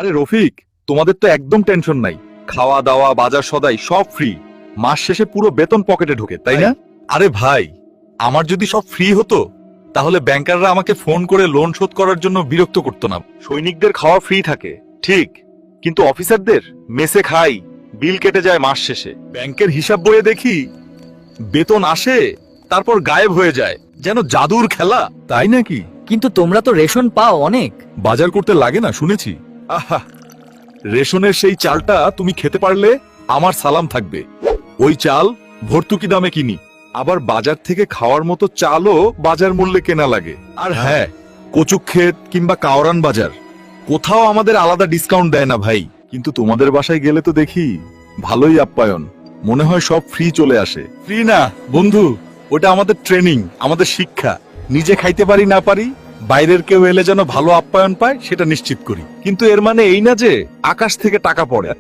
আরে রফিক, তোমাদের তো একদম টেনশন নাই। খাওয়া দাওয়া বাজার সদাই সব ফ্রি। মাস শেষে পুরো বেতন পকেটে ঢোকে, তাই না? আরে ভাই, আমার যদি সব ফ্রি হতো তাহলে ব্যাংকাররা আমাকে ফোন করে লোন শোধ করার জন্য বিরক্ত করতো না। সৈনিকদের খাওয়া ফ্রি থাকে ঠিক, কিন্তু অফিসারদের মেসে খাই, বিল কেটে যায় মাস শেষে। ব্যাংকের হিসাব বইয়ে দেখি বেতন আসে তারপর গায়েব হয়ে যায়, যেন জাদুর খেলা। তাই নাকি? কিন্তু তোমরা তো রেশন পাও অনেক। বাজার করতে লাগে না শুনেছি। আহা, রেশনের সেই চালটা তুমি খেতে পারলে আমার সালাম থাকবে। ওই চাল ভর্তুকি দামে কিনি, আবার বাজার থেকে খাওয়ার মতো চালও বাজার মূল্যে কেনা লাগে। আর হ্যাঁ, কচুক ক্ষেত কিংবা কাওরান বাজার কোথাও আমাদের আলাদা ডিসকাউন্ট দেয় না ভাই। কিন্তু তোমাদের বাসায় গেলে তো দেখি ভালোই আপ্যায়ন, মনে হয় সব ফ্রি চলে আসে। ফ্রি না বন্ধু, ওটা আমাদের ট্রেনিং, আমাদের শিক্ষা। নিজে খাইতে পারি না পারি, বাইরের কেউ এলে যেন ভালো আপ্যায়ন পায় সেটা নিশ্চিত করি। কিন্তু এর মানে এই না যে আকাশ থেকে টাকা পড়ে।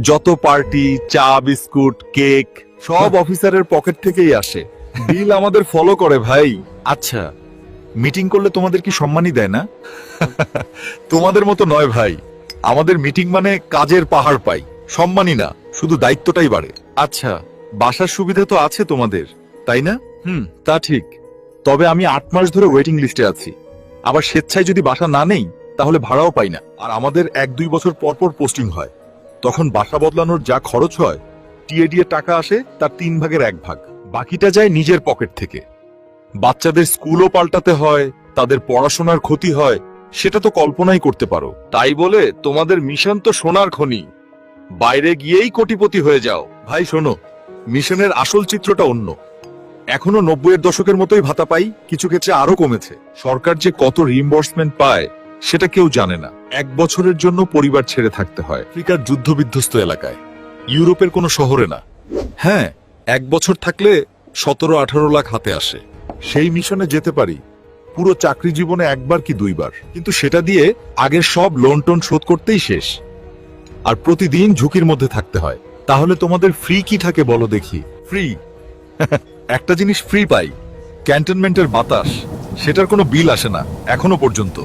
যত পার্টি, চা, বিস্কুট, কেক সব অফিসারের পকেট থেকেই আসে। বিল আমাদের ফলো করে ভাই। আচ্ছা, মিটিং করলে তোমাদের কি সম্মানই দেয় না? তোমাদের মতো নয় ভাই, আমাদের মিটিং মানে কাজের পাহাড় পাই, সম্মানই না, শুধু দায়িত্বটাই বাড়ে। আচ্ছা, বাসার সুবিধা তো আছে তোমাদের, তাই না? তা ঠিক। তবে আমি 8 মাস ধরে ওয়েটিং লিস্টে আছি। আবার স্বেচ্ছায় যদি বাসা না নেই তাহলে ভাড়াও পাই না। আর আমাদের 1-2 বছর পর পর পোস্টিং হয়, তখন বাসা বদলানোর যা খরচ হয়, টিএডিএ টাকা আসে তার 3 ভাগের 1 ভাগ, বাকিটা যায় নিজের পকেট থেকে। বাচ্চাদের স্কুলও পাল্টাতে হয়, তাদের পড়াশোনার ক্ষতি হয়, সেটা তো কল্পনাই করতে পারো। তাই বলে তোমাদের মিশন তো সোনার খনি, বাইরে গিয়েই কোটিপতি হয়ে যাও। ভাই শোনো, মিশনের আসল চিত্রটা অন্য। এখনো 90-এর দশকের মতোই ভাতা পাই, কিছু ক্ষেত্রে আরো কমেছে। সরকার যে কত রিইম্বার্সমেন্ট পায় সেটা কেউ জানে না। 1 বছরের জন্য পরিবার ছেড়ে থাকতে হয় আফ্রিকার যুদ্ধবিধ্বস্ত এলাকায়, ইউরোপের কোনো শহরে না। হ্যাঁ, 1 বছর থাকলে 17-18 লাখ হাতে আসে। সেই মিশনে যেতে পারি পুরো চাকরি জীবনে 1বার কি 2বার, কিন্তু সেটা দিয়ে আগের সব লোন টোন শোধ করতেই শেষ। আর প্রতিদিন ঝুঁকির মধ্যে থাকতে হয়। তাহলে তোমাদের ফ্রি কি থাকে বলো দেখি? ফ্রি একটা জিনিস ফ্রি পাই, ক্যান্টনমেন্টের বাতাস। সেটার কোনো বিল আসে না এখনো পর্যন্ত।